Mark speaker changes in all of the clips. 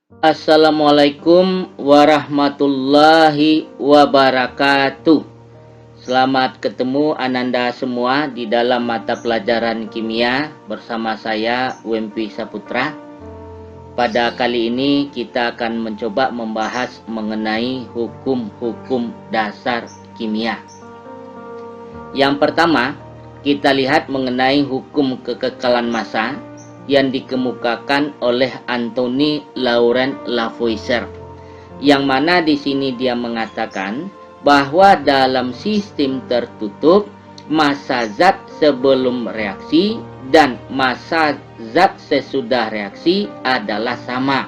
Speaker 1: Assalamualaikum warahmatullahi wabarakatuh. Selamat ketemu Ananda semua di dalam mata pelajaran kimia bersama saya Wempi Saputra. Pada kali ini kita akan mencoba membahas mengenai hukum-hukum dasar kimia. Yang pertama, kita lihat mengenai hukum kekekalan massa yang dikemukakan oleh Anthony Laurent Lavoisier, yang mana di sini dia mengatakan bahwa dalam sistem tertutup massa zat sebelum reaksi dan massa zat sesudah reaksi adalah sama.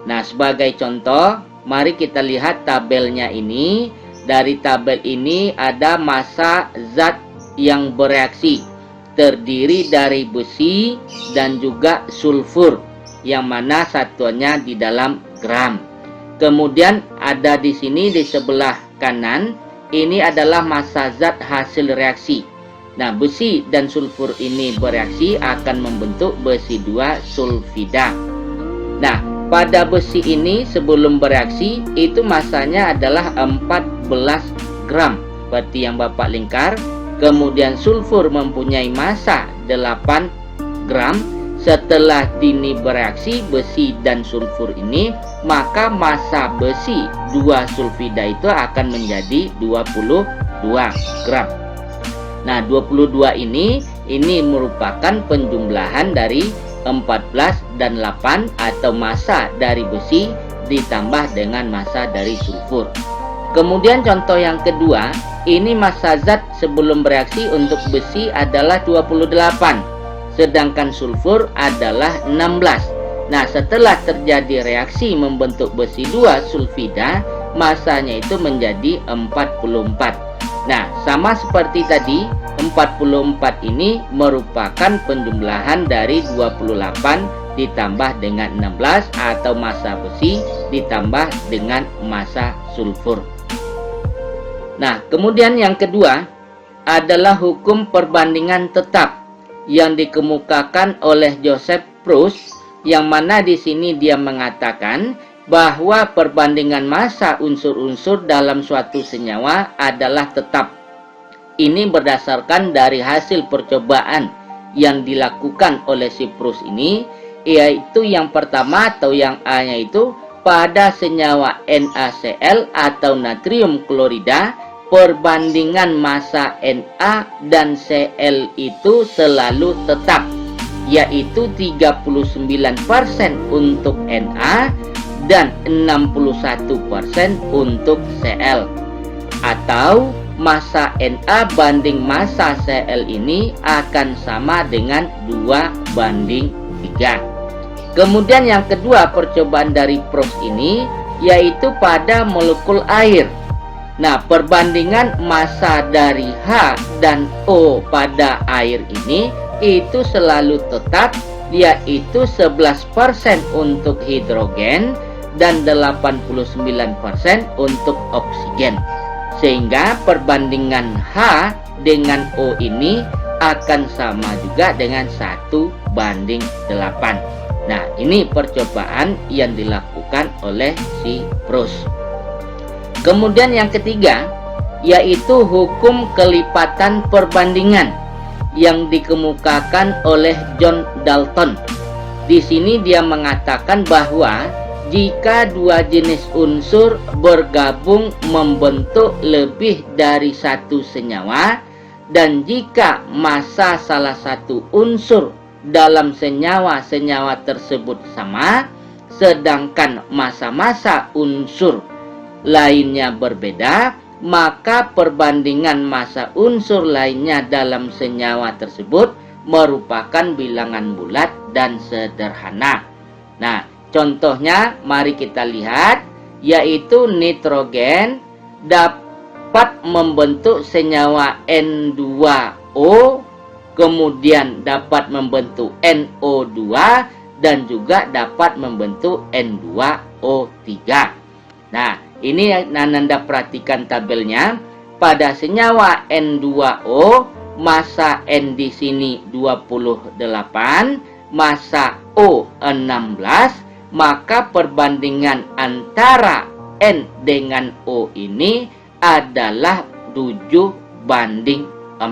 Speaker 1: Nah, sebagai contoh, mari kita lihat tabelnya ini. Dari tabel ini ada massa zat yang bereaksi, terdiri dari besi dan juga sulfur, yang mana satuannya di dalam gram. Kemudian ada di sini di sebelah kanan, ini adalah massa zat hasil reaksi. Nah, besi dan sulfur ini bereaksi akan membentuk besi 2 sulfida. Nah, pada besi ini sebelum bereaksi itu massanya adalah 14 gram seperti yang Bapak lingkar. Kemudian sulfur mempunyai massa 8 gram. Setelah dini bereaksi besi dan sulfur ini, maka massa besi 2 sulfida itu akan menjadi 22 gram. Nah, 22 ini merupakan penjumlahan dari 14 dan 8 atau massa dari besi ditambah dengan massa dari sulfur. Kemudian contoh yang kedua, ini massa zat sebelum bereaksi untuk besi adalah 28, sedangkan sulfur adalah 16. Nah, setelah terjadi reaksi membentuk besi 2 sulfida, massanya itu menjadi 44. Nah, sama seperti tadi, 44 ini merupakan penjumlahan dari 28 ditambah dengan 16 atau massa besi ditambah dengan massa sulfur. Nah, kemudian yang kedua adalah hukum perbandingan tetap yang dikemukakan oleh Joseph Proust, yang mana di sini dia mengatakan bahwa perbandingan massa unsur-unsur dalam suatu senyawa adalah tetap. Ini berdasarkan dari hasil percobaan yang dilakukan oleh si Proust ini, yaitu yang pertama atau yang A-nya itu pada senyawa NaCl atau natrium klorida, perbandingan massa Na dan Cl itu selalu tetap, yaitu 39% untuk Na dan 61% untuk Cl. Atau massa Na banding massa Cl ini akan sama dengan 2:3. Kemudian yang kedua percobaan dari Proust ini yaitu pada molekul air. Nah, perbandingan massa dari H dan O pada air ini itu selalu tetap, yaitu 11% untuk hidrogen dan 89% untuk oksigen. Sehingga perbandingan H dengan O ini akan sama juga dengan 1:8. Nah, ini percobaan yang dilakukan oleh si Proust. Kemudian yang ketiga yaitu hukum kelipatan perbandingan yang dikemukakan oleh John Dalton. Di sini dia mengatakan bahwa jika dua jenis unsur bergabung membentuk lebih dari satu senyawa, dan jika massa salah satu unsur dalam senyawa-senyawa tersebut sama, sedangkan massa-massa unsur lainnya berbeda, maka perbandingan massa unsur lainnya dalam senyawa tersebut merupakan bilangan bulat dan sederhana. Nah, contohnya mari kita lihat, yaitu nitrogen dapat membentuk senyawa N2O, kemudian dapat membentuk NO2 dan juga dapat membentuk N2O3. Nah, ini Ananda perhatikan tabelnya. Pada senyawa N2O, massa N di sini 28, massa O 16, maka perbandingan antara N dengan O ini adalah 7:4.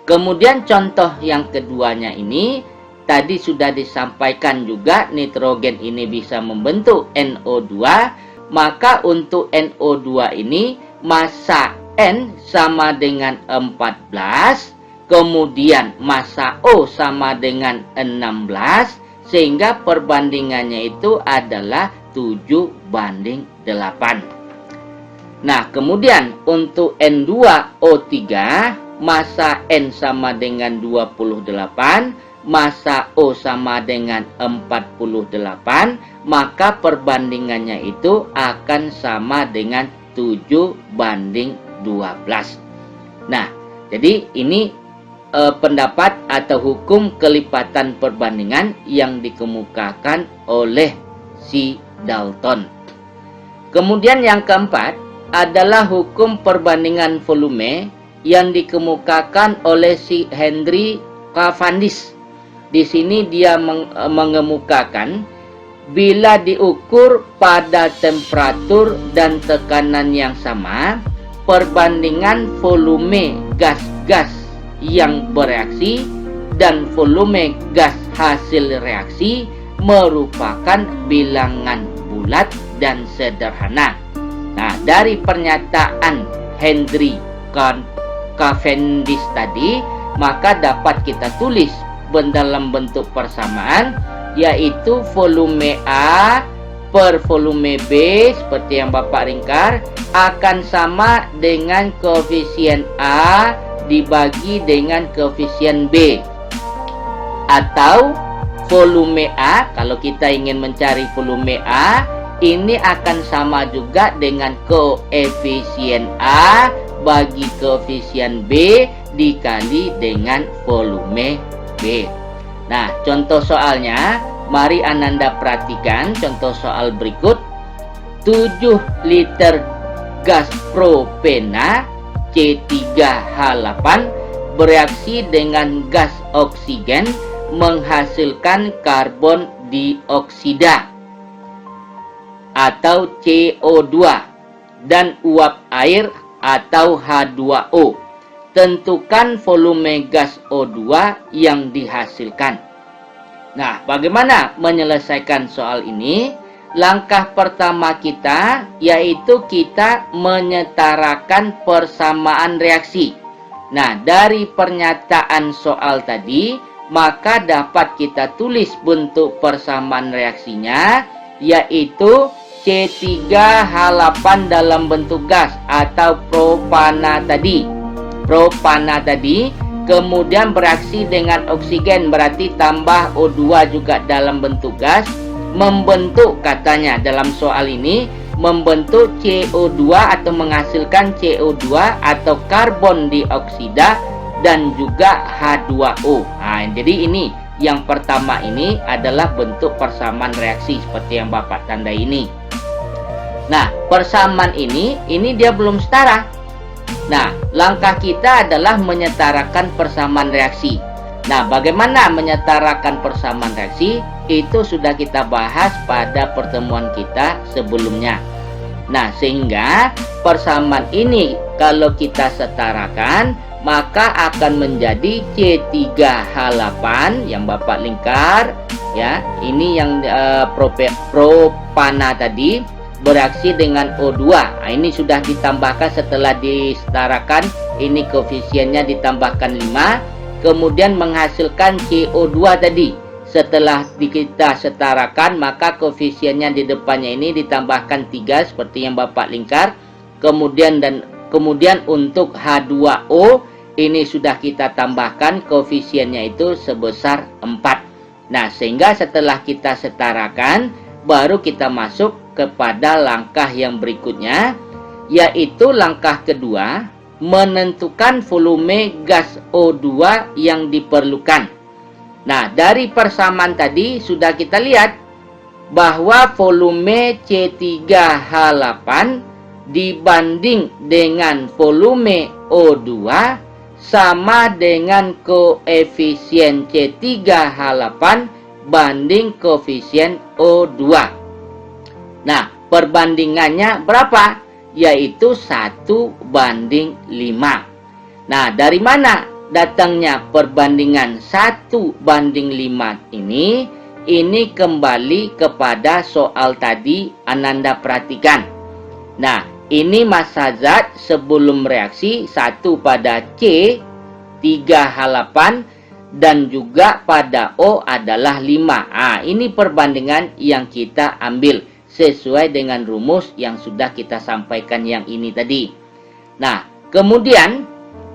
Speaker 1: Kemudian contoh yang keduanya ini, tadi sudah disampaikan juga nitrogen ini bisa membentuk NO2, maka untuk NO2 ini massa N sama dengan 14, kemudian massa O sama dengan 16, sehingga perbandingannya itu adalah 7:8. Nah, kemudian untuk N2O3, massa N sama dengan 28, massa O sama dengan 48, maka perbandingannya itu akan sama dengan 7:12. Nah, jadi ini pendapat atau hukum kelipatan perbandingan yang dikemukakan oleh si Dalton. Kemudian yang keempat adalah hukum perbandingan volume yang dikemukakan oleh si Henry Cavendish. Di sini dia mengemukakan bila diukur pada temperatur dan tekanan yang sama, perbandingan volume gas-gas yang bereaksi dan volume gas hasil reaksi merupakan bilangan bulat dan sederhana. Nah, dari pernyataan Henry Cavendish tadi, maka dapat kita tulis dalam bentuk persamaan, yaitu volume A per volume B, seperti yang Bapak ringkar, akan sama dengan koefisien A dibagi dengan koefisien B. Atau volume A, kalau kita ingin mencari volume A, ini akan sama juga dengan koefisien A bagi koefisien B dikali dengan volume B. Nah, contoh soalnya, mari Ananda perhatikan contoh soal berikut. 7 liter gas propena C3H8 bereaksi dengan gas oksigen menghasilkan karbon dioksida atau CO2 dan uap air atau H2O. Tentukan volume gas O2 yang dihasilkan. Nah, bagaimana menyelesaikan soal ini? Langkah pertama kita yaitu kita menyetarakan persamaan reaksi. Nah, dari pernyataan soal tadi, maka dapat kita tulis bentuk persamaan reaksinya, yaitu C3H8 dalam bentuk gas atau propana tadi. Propana tadi kemudian bereaksi dengan oksigen, berarti tambah O2 juga dalam bentuk gas, membentuk, katanya dalam soal ini, membentuk CO2 atau menghasilkan CO2 atau karbon dioksida dan juga H2O. Nah, jadi ini yang pertama ini adalah bentuk persamaan reaksi seperti yang Bapak tandai ini. Nah, persamaan ini dia belum setara. Nah, langkah kita adalah menyetarakan persamaan reaksi. Nah, bagaimana menyetarakan persamaan reaksi? Itu sudah kita bahas pada pertemuan kita sebelumnya. Nah, sehingga persamaan ini kalau kita setarakan, maka akan menjadi C3H8 yang Bapak lingkar ya. Ini yang propana tadi bereaksi dengan O2. Nah, ini sudah ditambahkan setelah disetarakan, ini koefisiennya ditambahkan 5, kemudian menghasilkan CO2 tadi. Setelah kita setarakan, maka koefisiennya di depannya ini ditambahkan 3 seperti yang Bapak lingkar. Kemudian untuk H2O ini sudah kita tambahkan koefisiennya itu sebesar 4. Nah, sehingga setelah kita setarakan, baru kita masuk kepada langkah yang berikutnya, yaitu langkah kedua, menentukan volume gas O2 yang diperlukan. Nah, dari persamaan tadi sudah kita lihat bahwa volume C3H8 dibanding dengan volume O2 sama dengan koefisien C3H8 banding koefisien O2. Nah, perbandingannya berapa? Yaitu 1:5. Nah, dari mana datangnya perbandingan 1:5 ini? Ini kembali kepada soal tadi, Ananda perhatikan. Nah, ini massa zat sebelum reaksi 1 pada C 3H8 dan juga pada O adalah 5. Ini perbandingan yang kita ambil sesuai dengan rumus yang sudah kita sampaikan yang ini tadi. Nah, kemudian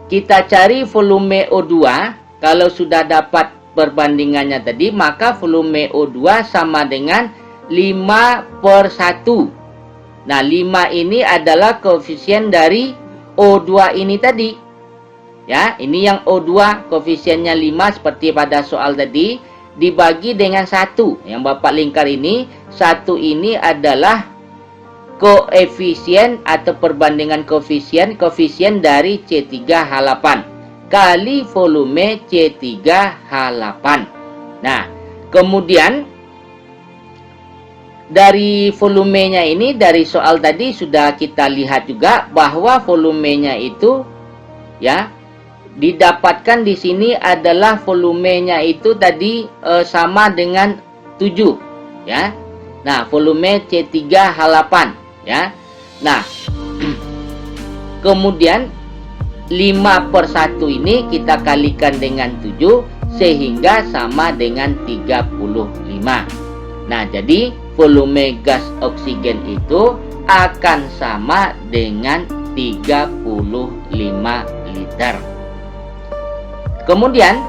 Speaker 1: kita cari volume O2. Kalau sudah dapat perbandingannya tadi, maka volume O2 sama dengan 5/1. Nah, 5 ini adalah koefisien dari O2 ini tadi. Ya, ini yang O2 koefisiennya 5 seperti pada soal tadi, dibagi dengan 1. Yang Bapak lingkar ini, 1 ini adalah koefisien atau perbandingan koefisien dari C3H8 kali volume C3H8. Nah, kemudian dari volumenya ini, dari soal tadi sudah kita lihat juga bahwa volumenya itu ya didapatkan di sini adalah volumenya itu tadi sama dengan 7 ya. Nah, volume C3H8 ya. Nah, kemudian 5/1 ini kita kalikan dengan 7 sehingga sama dengan 35. Nah, jadi volume gas oksigen itu akan sama dengan 35 liter. Kemudian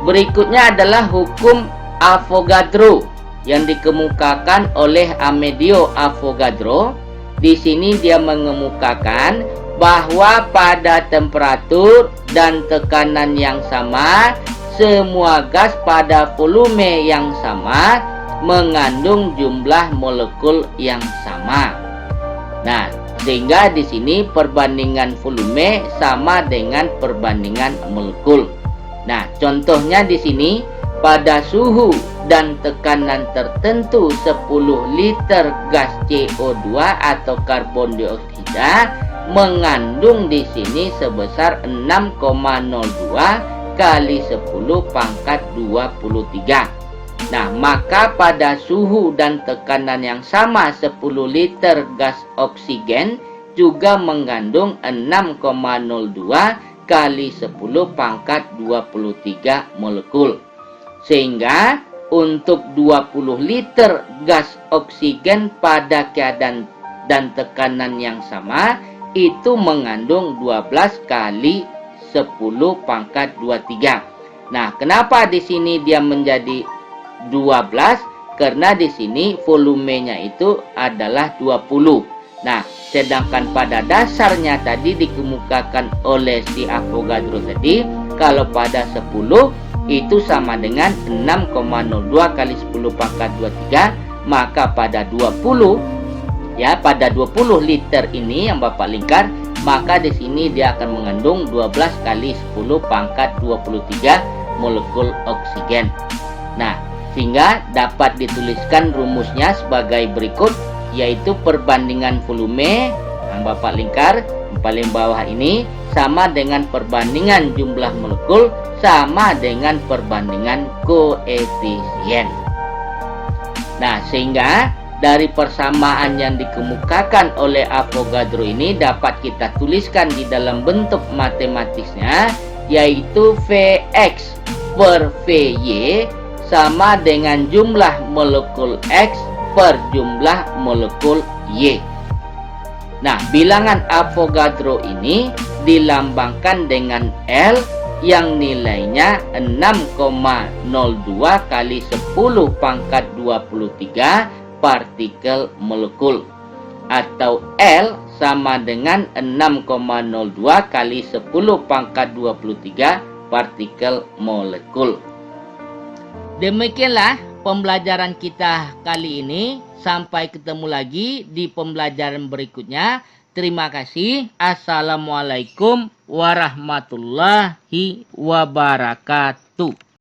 Speaker 1: berikutnya adalah hukum Avogadro yang dikemukakan oleh Amedeo Avogadro. Di sini dia mengemukakan bahwa pada temperatur dan tekanan yang sama, semua gas pada volume yang sama mengandung jumlah molekul yang sama. Nah, sehingga di sini perbandingan volume sama dengan perbandingan molekul. Nah, contohnya di sini pada suhu dan tekanan tertentu 10 liter gas CO2 atau karbon dioksida mengandung di sini sebesar 6,02 kali 10 pangkat 23. Nah, maka pada suhu dan tekanan yang sama 10 liter gas oksigen juga mengandung 6,02 kali 10 pangkat 23 molekul. Sehingga untuk 20 liter gas oksigen pada keadaan dan tekanan yang sama itu mengandung 12 kali 10 pangkat 23. Nah, kenapa di sini dia menjadi 12? Karena di sini volumenya itu adalah 20. Nah, sedangkan pada dasarnya tadi dikemukakan oleh si Avogadro tadi, kalau pada 10 itu sama dengan 6,02 kali 10 pangkat 23, maka pada 20 ya, pada 20 liter ini yang Bapak lingkar, maka di sini dia akan mengandung 12 kali 10 pangkat 23 molekul oksigen. Nah, sehingga dapat dituliskan rumusnya sebagai berikut, yaitu perbandingan volume yang Bapak lingkar yang paling bawah ini sama dengan perbandingan jumlah molekul sama dengan perbandingan koefisien. Nah, sehingga dari persamaan yang dikemukakan oleh Avogadro ini dapat kita tuliskan di dalam bentuk matematisnya, yaitu Vx per Vy sama dengan jumlah molekul X per jumlah molekul Y. Nah, bilangan Avogadro ini dilambangkan dengan L yang nilainya 6,02 kali 10 pangkat 23 partikel molekul, atau L sama dengan 6,02 kali 10 pangkat 23 partikel molekul. Demikianlah pembelajaran kita kali ini. Sampai ketemu lagi di pembelajaran berikutnya. Terima kasih. Assalamualaikum warahmatullahi wabarakatuh.